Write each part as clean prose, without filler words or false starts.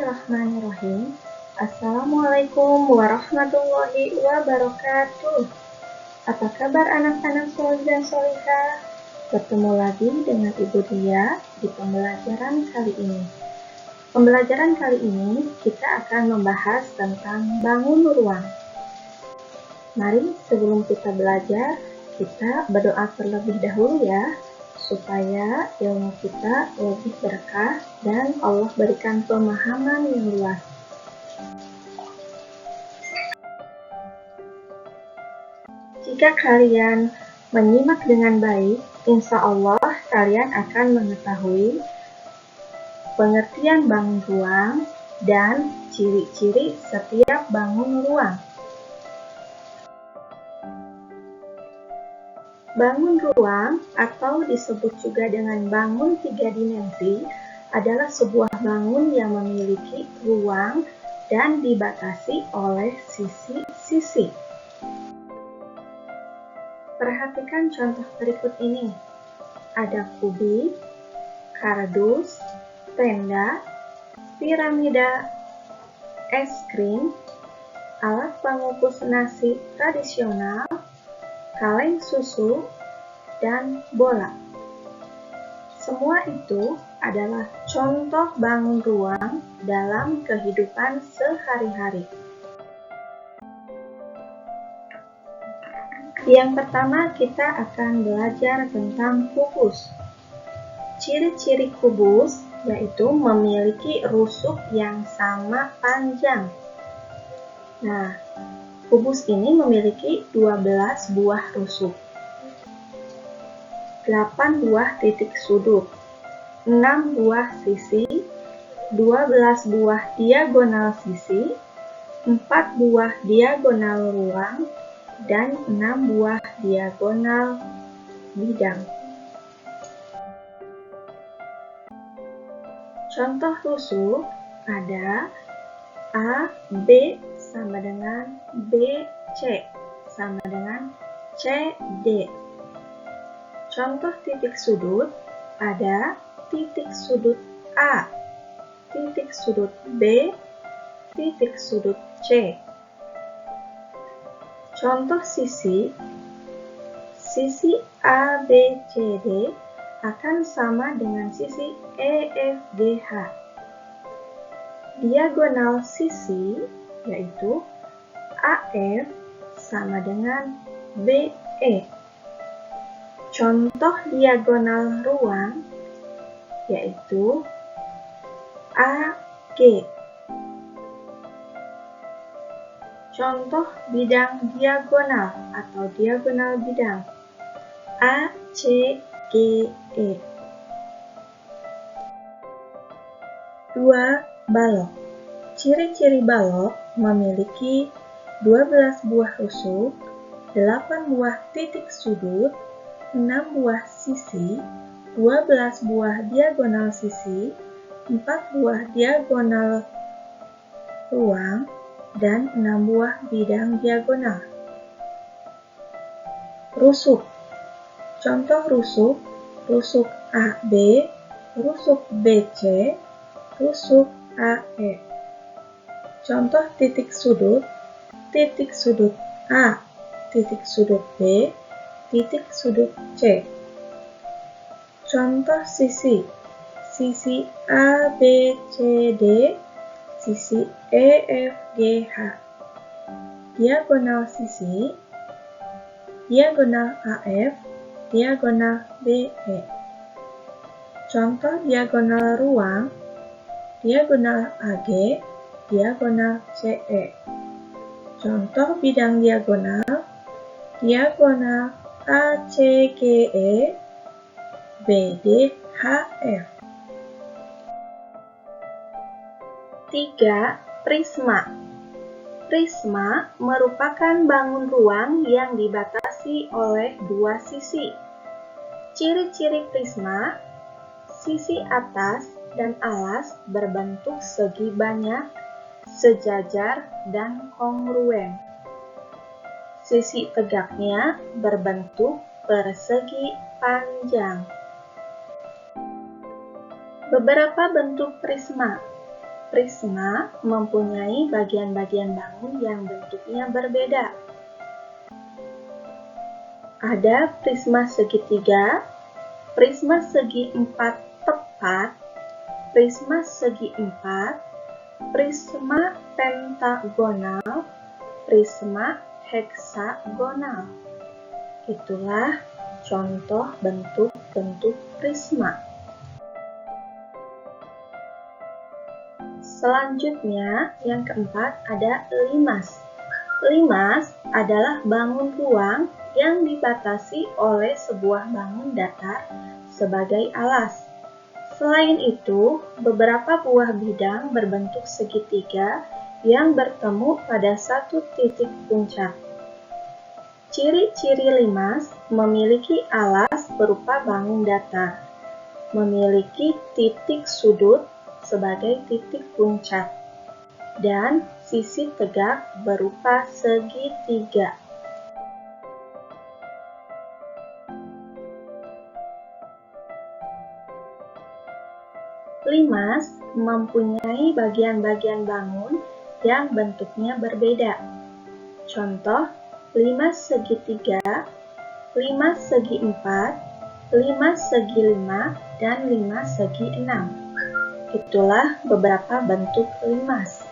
Bismillahirrahmanirrahim. Assalamualaikum warahmatullahi wabarakatuh. Apa kabar anak-anak soleh dan solehah? Bertemu lagi dengan Ibu Dia di pembelajaran kali ini. Pembelajaran kali ini kita akan membahas tentang bangun ruang. Mari sebelum kita belajar, kita berdoa terlebih dahulu ya, supaya ilmu kita lebih berkah dan Allah berikan pemahaman yang luas. Jika kalian menyimak dengan baik, insya Allah kalian akan mengetahui pengertian bangun ruang dan ciri-ciri setiap bangun ruang. Bangun ruang atau disebut juga dengan bangun 3 dimensi adalah sebuah bangun yang memiliki ruang dan dibatasi oleh sisi-sisi. Perhatikan contoh berikut ini. Ada kubik, kardus, tenda, piramida, es krim, alat pengukus nasi tradisional, kaleng susu, dan bola. Semua itu adalah contoh bangun ruang dalam kehidupan sehari-hari. Yang pertama kita akan belajar tentang kubus. Ciri-ciri kubus yaitu memiliki rusuk yang sama panjang. Nah, kubus ini memiliki 12 buah rusuk, 8 buah titik sudut, 6 buah sisi, 12 buah diagonal sisi, 4 buah diagonal ruang, dan 6 buah diagonal bidang. Contoh rusuk ada A, B sama dengan BC sama dengan CD. Contoh titik sudut ada titik sudut A, titik sudut B, titik sudut C. Contoh sisi ABCD akan sama dengan sisi EFGH. Diagonal sisi yaitu AF sama dengan BE. Contoh diagonal ruang yaitu AG. Contoh bidang diagonal atau diagonal bidang ACGE. 2. Balok. Ciri-ciri balok memiliki 12 buah rusuk, 8 buah titik sudut, 6 buah sisi, 12 buah diagonal sisi, 4 buah diagonal ruang, dan 6 buah bidang diagonal. Rusuk. Contoh rusuk, rusuk AB, rusuk BC, rusuk AE. Contoh titik sudut A, titik sudut B, titik sudut C. Contoh sisi ABCD, sisi EFGH. Diagonal sisi, diagonal AF, diagonal BE. Contoh diagonal ruang, diagonal AG, diagonal CE. Contoh bidang diagonal, diagonal ACGE, BDHF. 3. Prisma. Prisma merupakan bangun ruang yang dibatasi oleh dua sisi. Ciri-ciri prisma, sisi atas dan alas berbentuk segi banyak, sejajar, dan kongruen. Sisi tegaknya berbentuk persegi panjang. Beberapa bentuk prisma. Prisma mempunyai bagian-bagian bangun yang bentuknya berbeda. Ada prisma segitiga, prisma segi 4 tepat, prisma segi 4, prisma pentagonal, prisma heksagonal. Itulah contoh bentuk-bentuk prisma. Selanjutnya, yang keempat ada limas. Limas adalah bangun ruang yang dibatasi oleh sebuah bangun datar sebagai alas. Selain itu, beberapa buah bidang berbentuk segitiga yang bertemu pada satu titik puncak. Ciri-ciri limas memiliki alas berupa bangun datar, memiliki titik sudut sebagai titik puncak, dan sisi tegak berupa segitiga. Limas mempunyai bagian-bagian bangun yang bentuknya berbeda. Contoh, limas segitiga, limas segi 4, limas segi 5, dan limas segi 6. Itulah beberapa bentuk limas.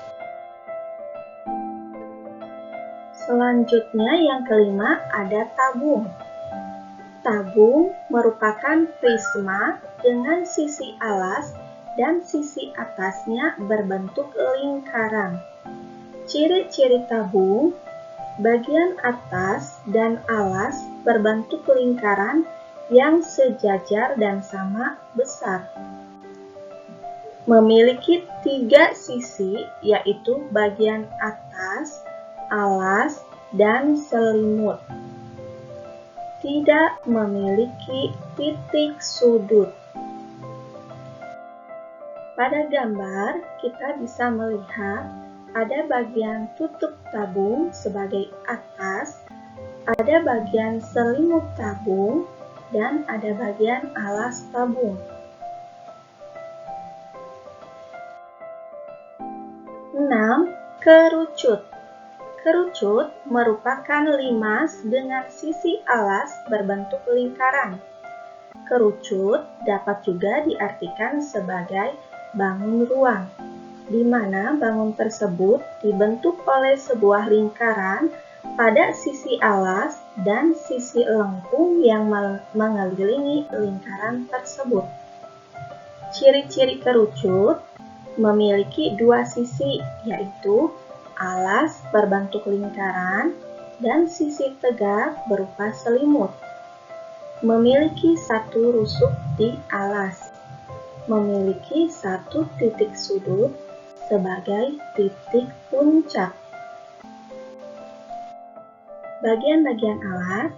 Selanjutnya yang kelima ada tabung. Tabung merupakan prisma dengan sisi alas dan sisi atasnya berbentuk lingkaran. Ciri-ciri tabung, bagian atas dan alas berbentuk lingkaran yang sejajar dan sama besar. Memiliki 3 sisi, yaitu bagian atas, alas, dan selimut. Tidak memiliki titik sudut. Pada gambar, kita bisa melihat ada bagian tutup tabung sebagai atas, ada bagian selimut tabung, dan ada bagian alas tabung. 6. Kerucut. Kerucut merupakan limas dengan sisi alas berbentuk lingkaran. Kerucut dapat juga diartikan sebagai bangun ruang, di mana bangun tersebut dibentuk oleh sebuah lingkaran pada sisi alas dan sisi lengkung yang mengelilingi lingkaran tersebut. Ciri-ciri kerucut memiliki 2 sisi, yaitu alas berbentuk lingkaran dan sisi tegak berupa selimut. Memiliki 1 rusuk di alas. Memiliki 1 titik sudut sebagai titik puncak. Bagian-bagian alas,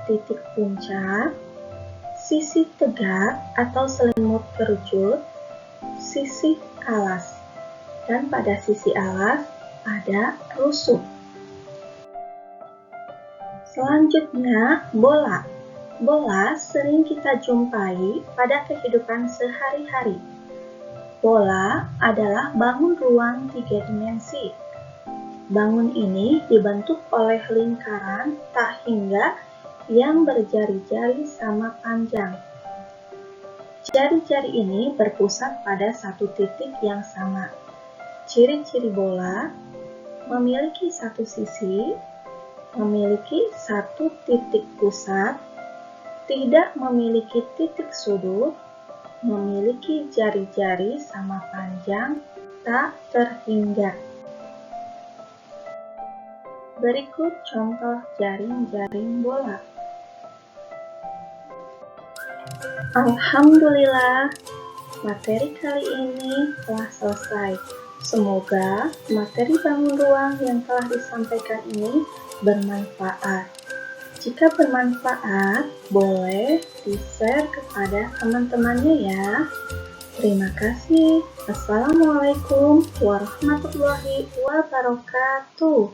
titik puncak, sisi tegak atau selimut kerucut, sisi alas, dan pada sisi alas ada rusuk. Selanjutnya, bola. Bola sering kita jumpai pada kehidupan sehari-hari. Bola adalah bangun ruang 3 dimensi. Bangun ini dibentuk oleh lingkaran tak hingga yang berjari-jari sama panjang. Jari-jari ini berpusat pada satu titik yang sama. Ciri-ciri bola memiliki 1 sisi, memiliki 1 titik pusat, tidak memiliki titik sudut, memiliki jari-jari sama panjang, tak terhingga. Berikut contoh jaring-jaring bola. Alhamdulillah, materi kali ini telah selesai. Semoga materi bangun ruang yang telah disampaikan ini bermanfaat. Jika bermanfaat, boleh di-share kepada teman-temannya ya. Terima kasih. Assalamualaikum warahmatullahi wabarakatuh.